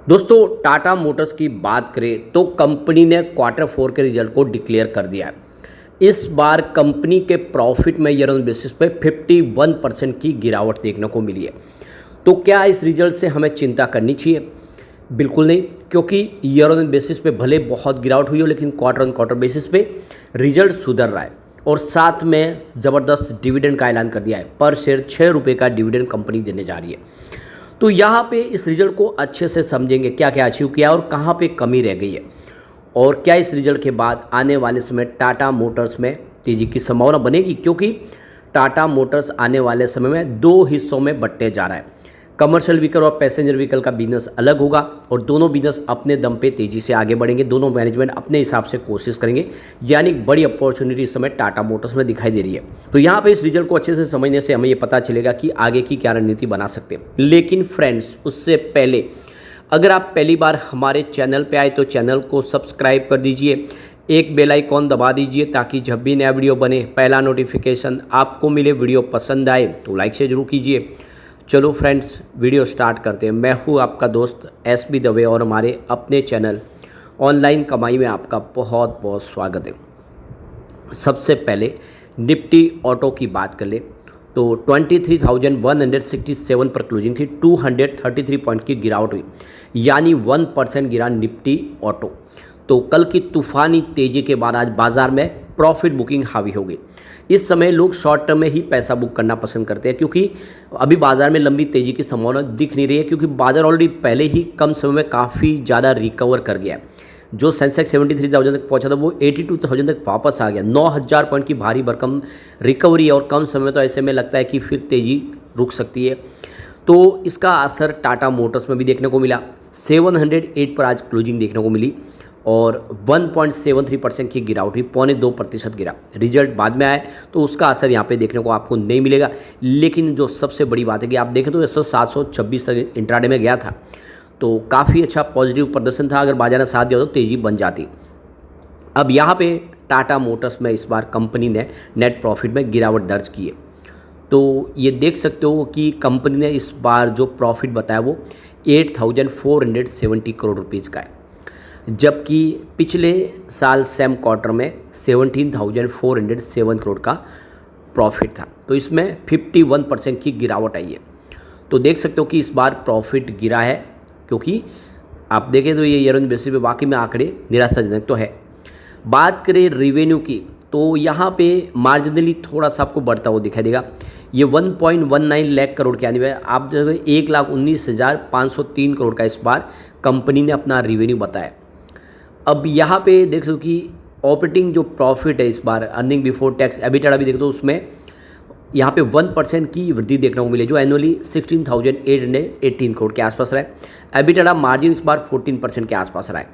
दोस्तों टाटा मोटर्स की बात करें तो कंपनी ने क्वार्टर फोर के रिजल्ट को डिक्लेयर कर दिया है। इस बार कंपनी के प्रॉफिट में ईयर ऑन बेसिस पे 51% की गिरावट देखने को मिली है। तो क्या इस रिजल्ट से हमें चिंता करनी चाहिए? बिल्कुल नहीं, क्योंकि ईयर ऑन बेसिस पे भले बहुत गिरावट हुई हो लेकिन क्वार्टर ऑन क्वार्टर बेसिस पे रिजल्ट सुधर रहा है और साथ में ज़बरदस्त डिविडेंड का ऐलान कर दिया है। पर शेयर 6 रुपये का डिविडेंड कंपनी देने जा रही है। तो यहाँ पे इस रिजल्ट को अच्छे से समझेंगे, क्या क्या अचीव किया और कहाँ पे कमी रह गई है, और क्या इस रिजल्ट के बाद आने वाले समय टाटा मोटर्स में तेज़ी की संभावना बनेगी, क्योंकि टाटा मोटर्स आने वाले समय में दो हिस्सों में बंटने जा रहा है। कमर्शियल व्हीकल और पैसेंजर व्हीकल का बिजनेस अलग होगा और दोनों बिजनेस अपने दम पे तेज़ी से आगे बढ़ेंगे। दोनों मैनेजमेंट अपने हिसाब से कोशिश करेंगे, यानी बड़ी अपॉर्चुनिटी इस समय टाटा मोटर्स में दिखाई दे रही है। तो यहाँ पे इस रिजल्ट को अच्छे से समझने से हमें ये पता चलेगा कि आगे की क्या रणनीति बना सकते हैं। लेकिन फ्रेंड्स, उससे पहले अगर आप पहली बार हमारे चैनल पे आए तो चैनल को सब्सक्राइब कर दीजिए, एक बेल आइकॉन दबा दीजिए ताकि जब भी नया वीडियो बने पहला नोटिफिकेशन आपको मिले। वीडियो पसंद आए तो लाइक से जरूर कीजिए। चलो फ्रेंड्स, वीडियो स्टार्ट करते हैं। मैं हूँ आपका दोस्त एसबी दवे और हमारे अपने चैनल ऑनलाइन कमाई में आपका बहुत बहुत स्वागत है। सबसे पहले निफ्टी ऑटो की बात कर ले तो 23,167 पर क्लोजिंग थी। 233 पॉइंट की गिरावट हुई, यानी 1% गिरा निफ्टी ऑटो। तो कल की तूफानी तेज़ी के बाद आज बाजार में प्रॉफिट बुकिंग हावी हो गई। इस समय लोग शॉर्ट टर्म में ही पैसा बुक करना पसंद करते हैं, क्योंकि अभी बाजार में लंबी तेज़ी की संभावना दिख नहीं रही है, क्योंकि बाजार ऑलरेडी पहले ही कम समय में काफ़ी ज़्यादा रिकवर कर गया है। जो सेंसेक्स 73,000 तक पहुंचा था वो 82,000 तक वापस आ गया। 9,000 पॉइंट की भारी भरकम रिकवरी है और कम समय में तो ऐसे में लगता है कि फिर तेज़ी रुक सकती है। तो इसका असर टाटा मोटर्स में भी देखने को मिला। 708 पर आज क्लोजिंग देखने को मिली और 1.73% की गिरावट हुई, 0.2% गिरा। रिजल्ट बाद में आए तो उसका असर यहाँ पे देखने को आपको नहीं मिलेगा। लेकिन जो सबसे बड़ी बात है कि आप देखें तो 726 तक इंट्राडे में गया था, तो काफ़ी अच्छा पॉजिटिव प्रदर्शन था। अगर बाजार ने साथ दिया तो तेज़ी बन जाती। अब यहाँ पे टाटा मोटर्स में इस बार कंपनी ने नेट प्रॉफिट में गिरावट दर्ज की है। तो ये देख सकते हो कि कंपनी ने इस बार जो प्रॉफिट बताया वो 8,470 करोड़ रुपीज़ का है, जबकि पिछले साल सेम क्वार्टर में 17,407 करोड़ का प्रॉफिट था। तो इसमें 51% की गिरावट आई है। तो देख सकते हो कि इस बार प्रॉफिट गिरा है, क्योंकि आप देखें तो ये ईयर ऑन बेसिस पे वाकई में आंकड़े निराशाजनक तो है। बात करें रेवेन्यू की तो यहाँ पे मार्जिनली थोड़ा सा आपको बढ़ता हुआ दिखाई देगा। ये 1.19 लाख करोड़ के आने में आप देखो 1,19,503 करोड़ का इस बार कंपनी ने अपना रेवेन्यू बताया। अब यहाँ पे देख सकते हो कि ऑपरेटिंग जो प्रॉफिट है इस बार, अर्निंग बिफोर टैक्स एबिटाडा भी देखो तो उसमें यहाँ पे 1% की वृद्धि देखने को मिली, जो एनुअली 16,818 करोड़ के आसपास रहा है। एबिटाडा मार्जिन इस बार 14% के आसपास रहा है।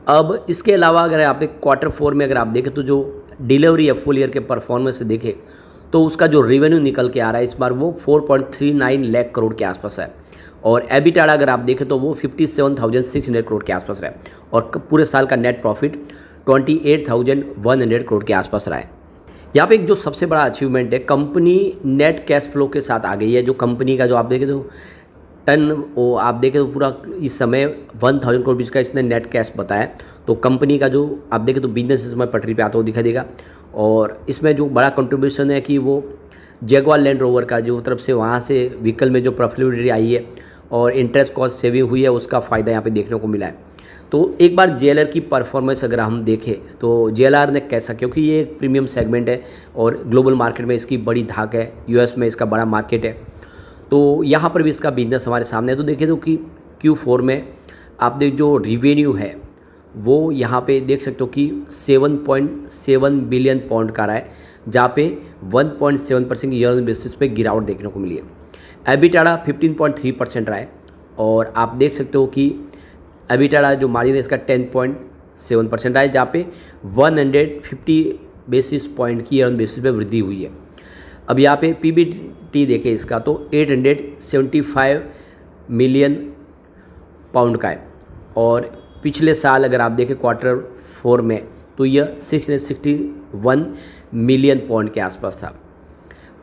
अब इसके अलावा अगर आप एक क्वार्टर फोर में अगर आप देखें तो जो डिलीवरी है फुल ईयर के परफॉर्मेंस से देखें तो उसका जो रेवेन्यू निकल के आ रहा है इस बार वो 4.39 लाख करोड़ के आसपास है, और एबिटाडा अगर आप देखें तो वो 57,600 करोड़ के आसपास रहा है, और पूरे साल का नेट प्रॉफिट 28,100 करोड़ के आसपास रहा है। यहाँ पे एक जो सबसे बड़ा अचीवमेंट है, कंपनी नेट कैश फ्लो के साथ आ गई है। जो कंपनी का जो आप देखें तो टर्न वो आप देखें तो पूरा इस समय 1,000 करोड़ का इसने नेट कैश बताया। तो कंपनी का जो आप देखें तो बिजनेस इस समय पटरी पे आता हुआ दिखाई देगा, और इसमें जो बड़ा कंट्रीब्यूशन है कि वो जैगुआर लैंड रोवर का जो तरफ से वहाँ से व्हीकल में जो प्रॉफिटेबिलिटी आई है और इंटरेस्ट कॉस्ट सेविंग हुई है उसका फ़ायदा यहाँ पे देखने को मिला है। तो एक बार जेएलआर की परफॉर्मेंस अगर हम देखें तो जेएलआर ने कैसा, क्योंकि ये एक प्रीमियम सेगमेंट है और ग्लोबल मार्केट में इसकी बड़ी धाक है, यूएस में इसका बड़ा मार्केट है, तो यहाँ पर भी इसका बिजनेस हमारे सामने है। तो देखें तो कि Q4 में आप देख जो रिवेन्यू है वो यहाँ पे देख सकते हो कि 7.7 बिलियन पाउंड का रहा है, जहाँ पे 1.7% ईयर ऑन बेसिस पे गिरावट देखने को मिली है। एबिटाडा 15.3% रहा है, और आप देख सकते हो कि एबिटाडा जो मार्जिन है इसका 10.7% रहा है, जहाँ पे 150 बेसिस पॉइंट की ईयर ऑन बेसिस पे वृद्धि हुई है। अब यहाँ पे पीबीटी देखें इसका तो 875 मिलियन पाउंड का है, और पिछले साल अगर आप देखें क्वार्टर फोर में तो यह 661 मिलियन पाउंड के आसपास था।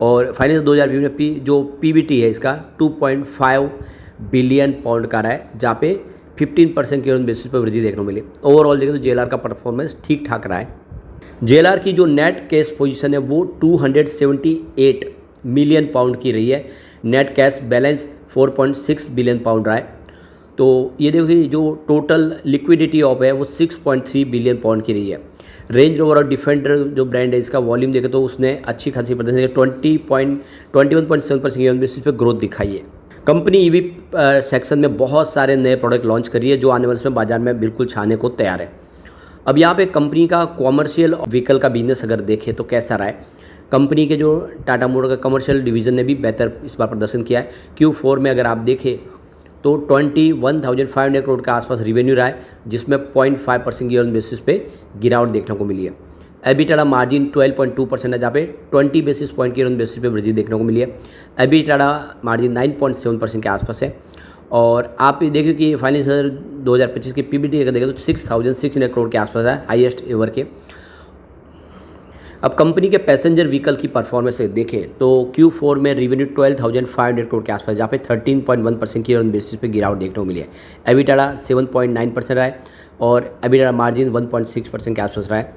और फाइनेंस 2020 में जो पीबीटी है इसका 2.5 बिलियन पाउंड का रहा है, जहाँ पे 15% की बेसिस पर वृद्धि देखने को मिली। ओवरऑल देखें तो जेएलआर का परफॉर्मेंस ठीक ठाक रहा है। जेएलआर की जो नेट कैश पोजीशन है वो 278 मिलियन पाउंड की रही है। Net cash balance 4.6 billion pound रहा है। तो ये देखिए जो टोटल लिक्विडिटी ऑफ है वो 6.3 बिलियन पाउंड की रही है। रेंज रोवर और डिफेंडर जो ब्रांड है इसका वॉल्यूम देखें तो उसने अच्छी खासी प्रदर्शन 21.7% बेसिस पे ग्रोथ दिखाई है। कंपनी ईवी सेक्शन में बहुत सारे नए प्रोडक्ट लॉन्च करी है जो आने वाले समय बाजार में बिल्कुल छाने को तैयार है। अब यहाँ पे कंपनी का कॉमर्शियल व्हीकल का बिजनेस अगर देखें तो कैसा रहा है। कंपनी के जो टाटा मोटर का कमर्शियल डिवीज़न ने भी बेहतर इस बार प्रदर्शन किया है। Q4 में अगर आप देखें तो 21,500 करोड़ के आसपास रिवेन्यू रहा है, जिसमें 0.5% ईयर बेसिस पे गिरावट देखने को मिली है। एबिटाडा मार्जिन 12.2% है, जहाँ पे 20 बेसिस पॉइंट की ईयर बेसिस पे वृद्धि देखने को मिली है। एबिटाडा मार्जिन 9.7% के आसपास है। और आप ये देखिए कि फाइनेंशियल 2025 की पीबीटी अगर देखें तो 6,600 करोड़ के आसपास है, हाईएस्ट एवर के। अब कंपनी के पैसेंजर व्हीकल की परफॉर्मेंस देखें तो Q4 में रेवेन्यू 12,500 करोड़ के आसपास, जहाँ पे 13.1% की बेसिस पे गिरावट देखने को मिली है। एबिटाडा 7.9% रहा है और एबिटाडा मार्जिन 1.6% के आसपास रहा है।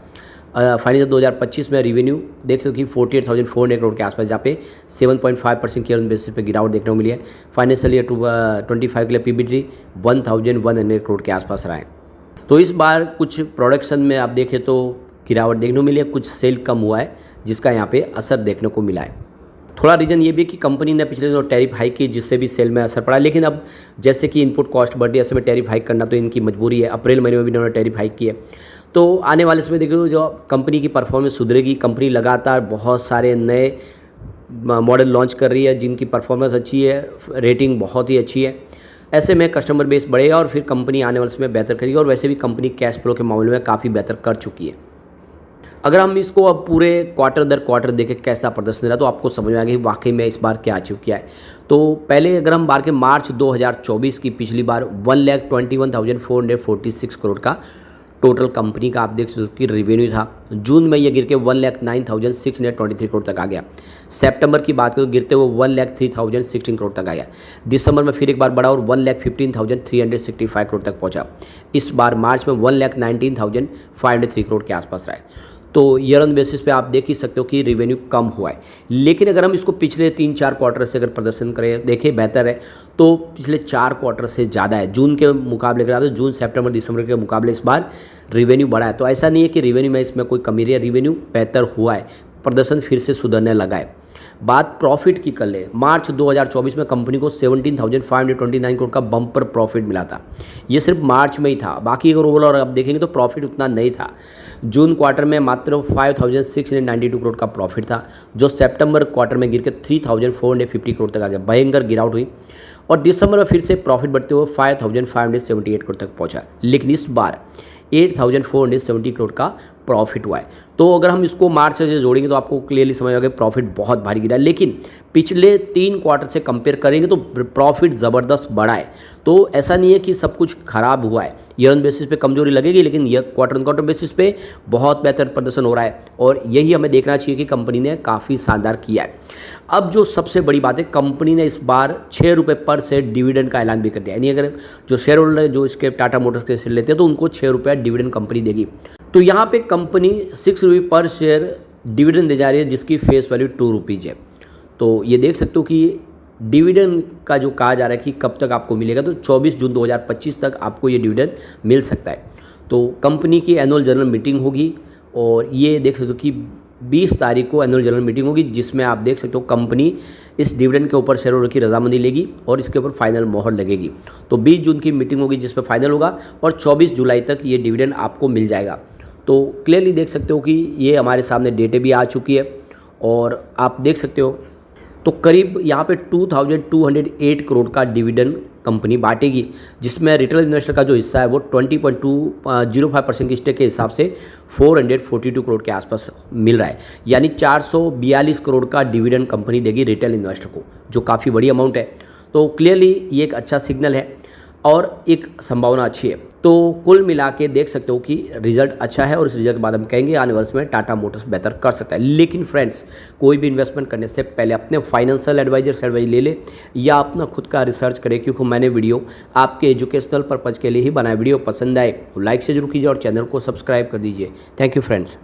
फाइनेंशियल 2025 में रेवेन्यू देख सकते हो कि 48,400 करोड़ के आसपास, जहाँ पे 7.5% की बेसिस पे गिरावट देखने को मिली है। फाइनेंशियल ईयर 25 के लिए पीबीटी 1,100 करोड़ के आसपास रहा है। तो इस बार कुछ प्रोडक्शन में आप देखें तो गिरावट देखने को मिली है, कुछ सेल कम हुआ है जिसका यहाँ पे असर देखने को मिला है। थोड़ा रीज़न ये भी कि कंपनी ने पिछले दिनों टैरिफ हाइक की जिससे भी सेल में असर पड़ा, लेकिन अब जैसे कि इनपुट कॉस्ट बढ़ रही है ऐसे में टैरिफ हाइक करना तो इनकी मजबूरी है। अप्रैल महीने में भी इन्होंने टैरिफ हाइक की है। तो आने वाले समय देखिए जो कंपनी की परफॉर्मेंस सुधरेगी। कंपनी लगातार बहुत सारे नए मॉडल लॉन्च कर रही है जिनकी परफॉर्मेंस अच्छी है, रेटिंग बहुत ही अच्छी है। ऐसे में कस्टमर बेस बढ़ेगा और फिर कंपनी आने वाले समय बेहतर करेगी। और वैसे भी कंपनी कैश फ्लो के मामले में काफ़ी बेहतर कर चुकी है। अगर हम इसको अब पूरे क्वार्टर दर क्वार्टर देखें कैसा प्रदर्शन रहा तो आपको समझ में आएगा कि वाकई में इस बार क्या अचीव किया है। तो पहले अगर हम बार के मार्च 2024 की पिछली बार 1,21,446 करोड़ का टोटल कंपनी का आप देख सकते हो कि रेवेन्यू था। जून में ये गिर के 1,09,623 करोड़ तक आ गया। सितंबर की बात करें तो गिरते हुए 1,03,016 करोड़ तक आया। दिसंबर में फिर एक बार बढ़ा और 1,15,365 करोड़ तक पहुंचा। इस बार मार्च में 1,19,503 करोड़ के आसपास रहा है। तो ईयर ऑन बेसिस पे आप देख ही सकते हो कि रेवेन्यू कम हुआ है। लेकिन अगर हम इसको पिछले 3-4 क्वार्टर से अगर प्रदर्शन करें देखें बेहतर है तो पिछले 4 क्वार्टर से ज़्यादा है। जून के मुकाबले अगर आप जून सितंबर दिसंबर के मुकाबले इस बार रेवेन्यू बढ़ा है। तो ऐसा नहीं है कि रेवेन्यू में इसमें कोई कमी रही है, रेवेन्यू बेहतर हुआ है, प्रदर्शन फिर से सुधरने लगा है। बात प्रॉफिट की कर ले, मार्च 2024 में कंपनी को 17,529 करोड़ का बम्पर प्रॉफिट मिला था। ये सिर्फ मार्च में ही था, बाकी अगर ओवरऑल आप देखेंगे तो प्रॉफिट उतना नहीं था। जून क्वार्टर में मात्र 5,692 करोड़ का प्रॉफिट था, जो सितंबर क्वार्टर में गिर के 3,450 करोड़ तक आ गया, भयंकर गिरावट हुई। और दिसंबर में फिर से प्रॉफिट बढ़ते हुए 5,578 करोड़ तक पहुंचा। लेकिन इस बार 8,470 करोड़ का प्रॉफिट हुआ है। तो अगर हम इसको मार्च से जोड़ेंगे तो आपको क्लियरली समझ आएगा प्रॉफिट बहुत भारी गिरा है। लेकिन पिछले 3 क्वार्टर से कंपेयर करेंगे तो प्रॉफिट ज़बरदस्त बढ़ा है। तो ऐसा नहीं है कि सब कुछ खराब हुआ है। ईयर ऑन बेसिस पे कमजोरी लगेगी, लेकिन ये क्वार्टर ऑन क्वार्टर बेसिस पे बहुत बेहतर प्रदर्शन हो रहा है और यही हमें देखना चाहिए कि कंपनी ने काफ़ी शानदार किया है। अब जो सबसे बड़ी बात है, कंपनी ने इस बार 6 रुपये पर शेयर डिविडेंड का ऐलान भी कर दिया। यानी अगर जो शेयर होल्डर जो इसके टाटा मोटर्स के शेयर लेते हैं तो उनको 6 रुपये डिविडेंड कंपनी देगी। तो यहाँ पे कंपनी 6 रुपये पर शेयर डिविडेंड दे जा रही है, जिसकी फेस वैल्यू 2 रुपीज़ है। तो ये देख सकते हो कि डिविडेंड का जो कहा जा रहा है कि कब तक आपको मिलेगा, तो 24 जून 2025 तक आपको ये डिविडेंड मिल सकता है। तो कंपनी की एनुअल जनरल मीटिंग होगी और ये देख सकते हो कि 20 तारीख को एनुअल जनरल मीटिंग होगी, जिसमें आप देख सकते हो कंपनी इस डिविडेंड के ऊपर शेयर होल्डर की रजामंदी लेगी और इसके ऊपर फाइनल मोहर लगेगी। तो 20 जून की मीटिंग होगी जिसमें फाइनल होगा और 24 जुलाई तक ये डिविडेंड आपको मिल जाएगा। तो क्लियरली देख सकते हो कि ये हमारे सामने डेटे भी आ चुकी है और आप देख सकते हो तो करीब यहाँ पे 2,208 करोड़ का डिविडेंड कंपनी बांटेगी, जिसमें रिटेल इन्वेस्टर का जो हिस्सा है वो 20.205% की स्टेक के हिसाब से 442 करोड़ के आसपास मिल रहा है। यानी 442 करोड़ का डिविडेंड कंपनी देगी रिटेल इन्वेस्टर को, जो काफ़ी बड़ी अमाउंट है। तो क्लियरली ये एक अच्छा सिग्नल है। और एक संभावना अच्छी है। तो कुल मिला के देख सकते हो कि रिजल्ट अच्छा है और इस रिजल्ट के बाद हम कहेंगे आने वर्ष में टाटा मोटर्स बेहतर कर सकता है। लेकिन फ्रेंड्स, कोई भी इन्वेस्टमेंट करने से पहले अपने फाइनेंशियल एडवाइजर से एडवाइस ले ले या अपना खुद का रिसर्च करें, क्योंकि मैंने वीडियो आपके एजुकेशनल पर्पज़ के लिए ही बनाया। वीडियो पसंद आए तो लाइक से जरूर कीजिए और चैनल को सब्सक्राइब कर दीजिए। Thank you friends.